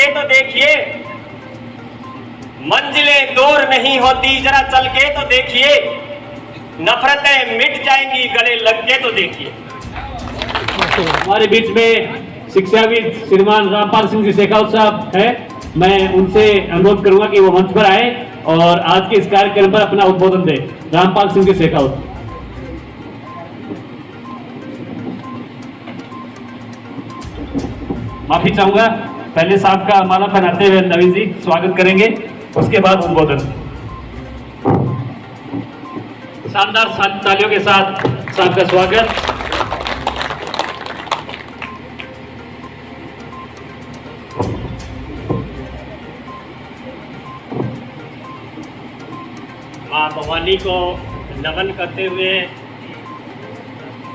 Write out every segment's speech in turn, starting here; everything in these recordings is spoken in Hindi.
के तो देखिए, मंजिलें दूर नहीं होती, जरा चल के तो देखिए, नफरतें मिट जाएंगी, गले लग के तो देखिए। हमारे बीच में शिक्षाविद श्रीमान रामपाल सिंह जी शेखावत साहब हैं। मैं उनसे अनुरोध करूंगा कि वो मंच पर आए और आज के इस कार्यक्रम पर अपना उद्बोधन दें। रामपाल सिंह जी शेखावत। माफी चाहूंगा, पहले साहब का माला पहनाते हुए नवीन जी स्वागत करेंगे, उसके बाद उद्बोधन। शानदार तालियों के साथ साहब का स्वागत। मां भवानी को नमन करते हुए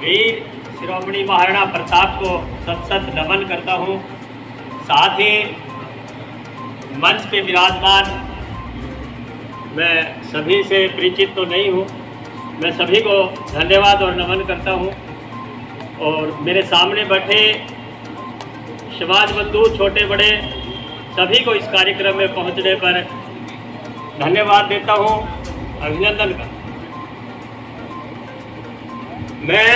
वीर शिरोमणि महाराणा प्रताप को सत नमन करता हूँ। साथ ही मंच पे विराजमान मैं सभी से परिचित तो नहीं हूँ, मैं सभी को धन्यवाद और नमन करता हूँ। और मेरे सामने बैठे समाज बंधु छोटे बड़े सभी को इस कार्यक्रम में पहुँचने पर धन्यवाद देता हूँ, अभिनंदन करता हूँ। मैं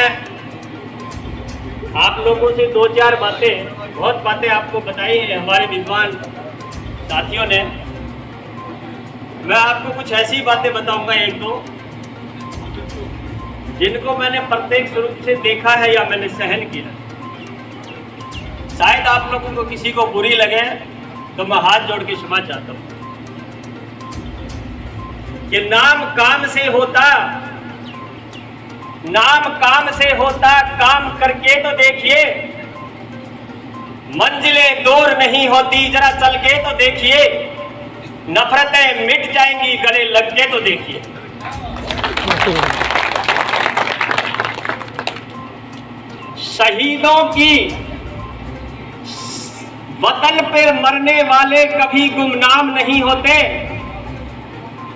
आप लोगों से दो चार बातें, बहुत बातें आपको बताई हैं हमारे विद्वान साथियों ने। मैं आपको कुछ ऐसी बातें बताऊंगा एक दो जिनको मैंने प्रत्यक्ष रूप से देखा है या मैंने सहन किया। शायद आप लोगों को किसी को बुरी लगे तो मैं हाथ जोड़ के क्षमा चाहता हूँ कि नाम काम से होता, नाम काम से होता, काम करके तो देखिए, मंजिलें दूर नहीं होती, जरा चल के तो देखिए, नफरतें मिट जाएंगी, गले लग के तो देखिए। शहीदों की वतन पर मरने वाले कभी गुमनाम नहीं होते,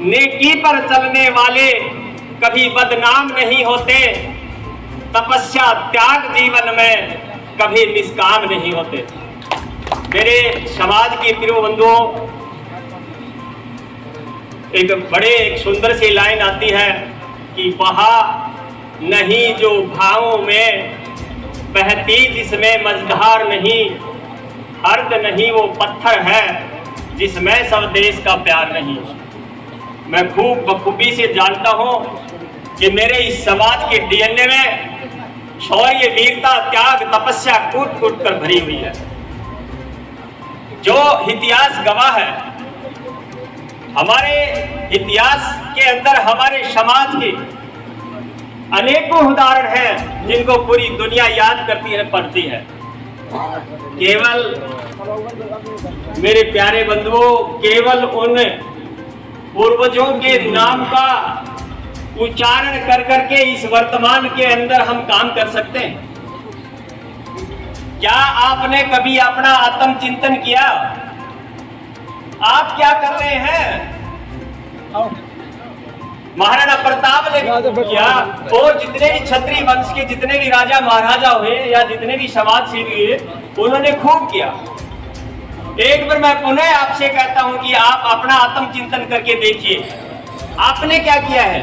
नेकी पर चलने वाले कभी बदनाम नहीं होते, तपस्या त्याग जीवन में कभी निष्काम नहीं होते। मेरे समाज के प्रिय बंधुओं, एक सुंदर सी लाइन आती है कि बहा नहीं जो भावों में, बहती जिसमें मझधार नहीं, अर्ध नहीं वो पत्थर है जिसमें सब देश का प्यार नहीं। मैं खूब बखूबी से जानता हूं कि मेरे इस समाज के डीएनए में शौर्य, वीरता, त्याग, तपस्या कूट कूट कर भरी हुई है। जो इतिहास गवाह है, हमारे इतिहास के अंदर हमारे समाज के अनेकों उदाहरण हैं जिनको पूरी दुनिया याद करती है, पढ़ती है। केवल मेरे प्यारे बंधुओं, केवल उन पूर्वजों के नाम का उच्चारण कर करके इस वर्तमान के अंदर हम काम कर सकते हैं। क्या आपने कभी अपना आत्मचिंतन किया? आप क्या कर रहे हैं? महाराणा प्रताप ने किया, और जितने भी क्षत्रिय वंश के जितने भी राजा महाराजा हुए या जितने भी समाज सेवी हुए, उन्होंने खूब किया। एक बार मैं पुनः आपसे कहता हूं कि आप अपना आत्मचिंतन करके देखिए, आपने क्या किया है?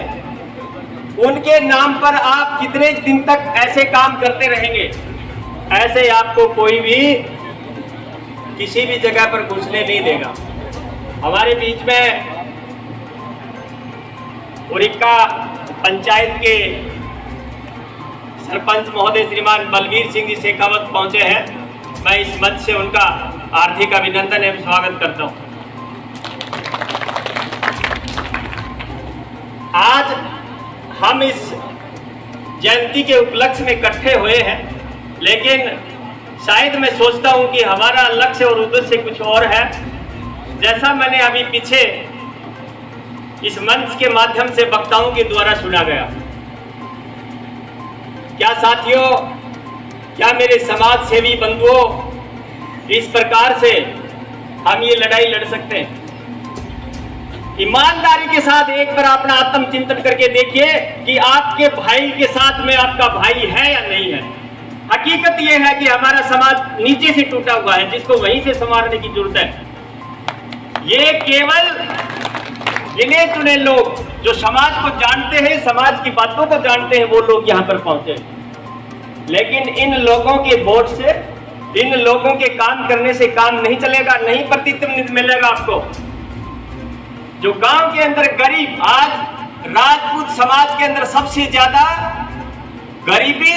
उनके नाम पर आप कितने दिन तक ऐसे काम करते रहेंगे? ऐसे आपको कोई भी किसी भी जगह पर घुसने नहीं देगा। हमारे बीच में उरिक्का पंचायत के सरपंच महोदय श्रीमान बलवीर सिंह जी शेखावत पहुंचे हैं। मैं इस मंच से उनका हार्दिक अभिनंदन एवं स्वागत करता हूं। आज हम इस जयंती के उपलक्ष्य में इकट्ठे हुए हैं, लेकिन शायद मैं सोचता हूं कि हमारा लक्ष्य और उद्देश्य कुछ और है। जैसा मैंने अभी पीछे इस मंच के माध्यम से वक्ताओं के द्वारा सुना गया, क्या साथियों, क्या मेरे समाज सेवी बंधुओं, इस प्रकार से हम ये लड़ाई लड़ सकते हैं? ईमानदारी के साथ एक बार अपना आत्मचिंतन करके देखिए कि आपके भाई के साथ में आपका भाई है या नहीं है। हकीकत यह है कि हमारा समाज नीचे से टूटा हुआ है, जिसको वहीं से संवारने की जरूरत है। ये केवल गिने चुने लोग जो समाज को जानते हैं, समाज की बातों को जानते हैं, वो लोग यहाँ पर पहुंचे। लेकिन इन लोगों के वोट से, इन लोगों के काम करने से काम नहीं चलेगा, नहीं प्रतिनिधित्व मिलेगा आपको। जो गांव के अंदर गरीब, आज राजपूत समाज के अंदर सबसे ज्यादा गरीबी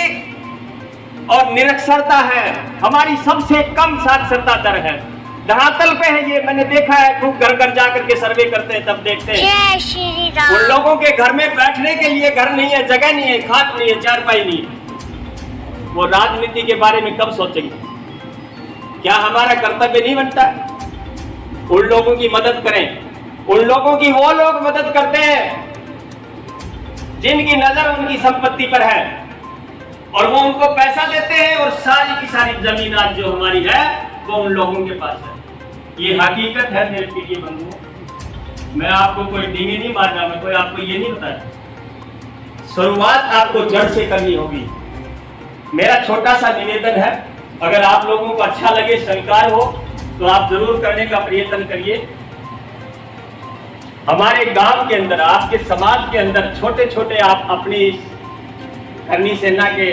और निरक्षरता है, हमारी सबसे कम साक्षरता दर है, धरातल पे है। ये मैंने देखा है, खूब घर घर जाकर के सर्वे करते हैं, तब देखते हैं उन लोगों के घर में बैठने के लिए घर नहीं है, जगह नहीं है, खाट नहीं है, चारपाई नहीं है। वो राजनीति के बारे में कब सोचेंगे? क्या हमारा कर्तव्य नहीं बनता? उन लोगों की मदद करें। उन लोगों की वो लोग मदद करते हैं जिनकी नजर उनकी संपत्ति पर है और वो उनको पैसा देते हैं, और सारी की सारी जमीन आज जो हमारी है वो उन लोगों के पास है। ये हकीकत है मेरे प्रिय बंधुओं। मैं आपको कोई डींगे नहीं मार रहा, मैं कोई आपको ये नहीं बताया। शुरुआत आपको जड़ से करनी होगी। मेरा छोटा सा निवेदन है, अगर आप लोगों को अच्छा लगे, स्वीकार हो, तो आप जरूर करने का प्रयत्न करिए। हमारे गांव के अंदर, आपके समाज के अंदर छोटे छोटे आप अपनी करनी सेना के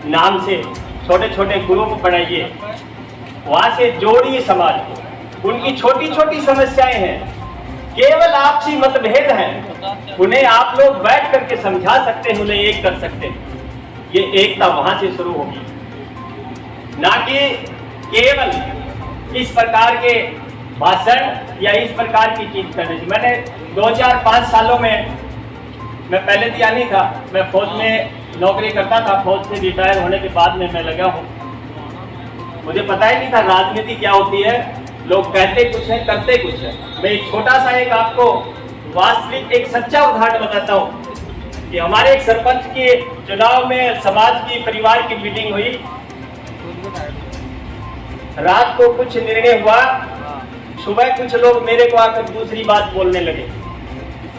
नाम से छोटे छोटे ग्रुप बनाइए, वहां से जोड़िए समाज को। उनकी छोटी छोटी समस्याएं हैं, केवल आपसी मतभेद हैं, उन्हें आप लोग बैठ करके समझा सकते हैं, उन्हें एक कर सकते हैं। ये एकता वहां से शुरू होगी, ना कि केवल इस प्रकार के भाषण या इस प्रकार की चीज करने से। मैंने 2-4-5 सालों में, मैं पहले दिया नहीं था, मैं फौज में नौकरी करता था, फौज से रिटायर होने के बाद में मैं लगा हूँ। मुझे पता ही नहीं था राजनीति क्या होती है। लोग कहते कुछ है, करते कुछ है। मैं एक छोटा सा एक आपको वास्तविक एक सच्चा उदाहरण बताता हूँ कि हमारे एक सरपंच के चुनाव में समाज की परिवार की मीटिंग हुई। रात को कुछ निर्णय हुआ, सुबह कुछ लोग मेरे को आकर दूसरी बात बोलने लगे।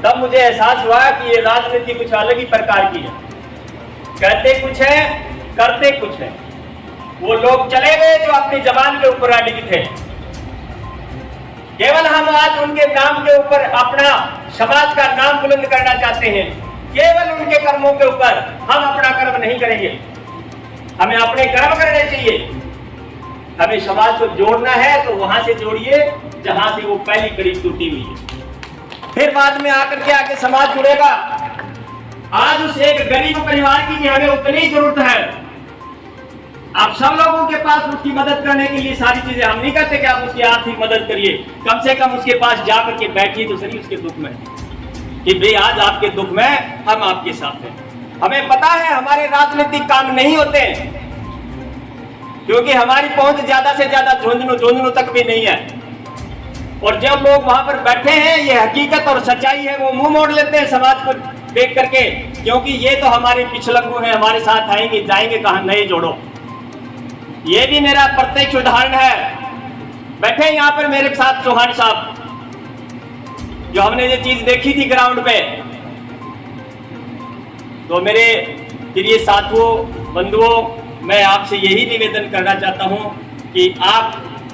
तब मुझे एहसास हुआ कि ये राजनीति कुछ अलग ही प्रकार की है। कहते कुछ है, करते कुछ है। वो लोग चले गए जो अपनी जबान के ऊपर अडिग थे। केवल हम आज उनके नाम के ऊपर अपना समाज का नाम बुलंद करना चाहते हैं, केवल उनके कर्मों के ऊपर हम अपना कर्म नहीं करेंगे। हमें अपने कर्म करने चाहिए। हमें समाज को जोड़ना है तो वहां से जोड़िए जहां से वो पहली कड़ी टूटी हुई है, फिर बाद में आकर के आगे समाज जुड़ेगा। आज उस एक गरीब परिवार की भी हमें उतनी जरूरत है। आप सब लोगों के पास उसकी मदद करने के लिए सारी चीजें, हम नहीं कहते कि आप उसकी आर्थिक मदद करिए, कम से कम उसके पास जाकर के बैठिए तो सही उसके दुख में, कि भाई आज आपके दुख में हम आपके साथ हैं। हमें पता है हमारे राजनीतिक काम नहीं होते क्योंकि हमारी पहुंच ज्यादा से ज्यादा झुंझुनू तक भी नहीं है। और जब लोग वहां पर बैठे हैं, ये हकीकत और सच्चाई है, वो मुंह मोड़ लेते हैं समाज को देख करके, क्योंकि ये तो हमारे पिछलग्गू हैं, हमारे साथ आएंगे जाएंगे, कहां नए जोड़ो। ये भी मेरा प्रत्यक्ष उदाहरण है। बैठे यहाँ पर मेरे साथ चौहान साहब, जो हमने ये चीज देखी थी ग्राउंड पे। तो मेरे प्रिय साथियों, बंधुओं, मैं आपसे यही निवेदन करना चाहता हूं कि आप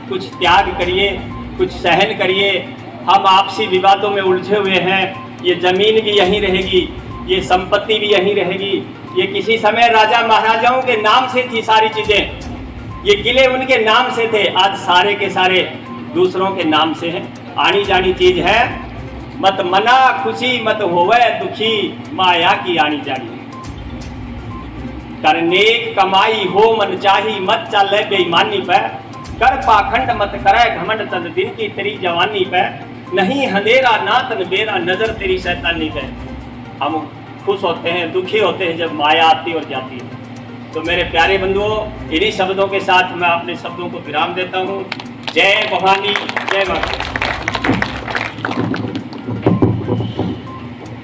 कुछ त्याग करिए, कुछ सहन करिए। हम आपसी विवादों में उलझे हुए हैं। ये जमीन भी यहीं रहेगी, ये संपत्ति भी यहीं रहेगी। ये किसी समय राजा महाराजाओं के नाम से थी सारी चीजें, ये किले उनके नाम से थे, आज सारे के सारे दूसरों के नाम से हैं। आनी जानी चीज है, मत मना खुशी मत होवे दुखी, माया की आनी जानी। कर नेक कमाई हो मन चाही, मत चले बेईमानी पे, कर पाखंड मत करे घमंड तन दिन की तेरी जवानी पे, नहीं अंधेरा ना तन बेरा नजर तेरी शैतानी पे। हम खुश होते हैं, दुखी होते हैं जब माया आती और जाती है। तो मेरे प्यारे बंधुओं, इन्हीं शब्दों के साथ मैं अपने शब्दों को विराम देता हूँ। जय भवानी, जय माता।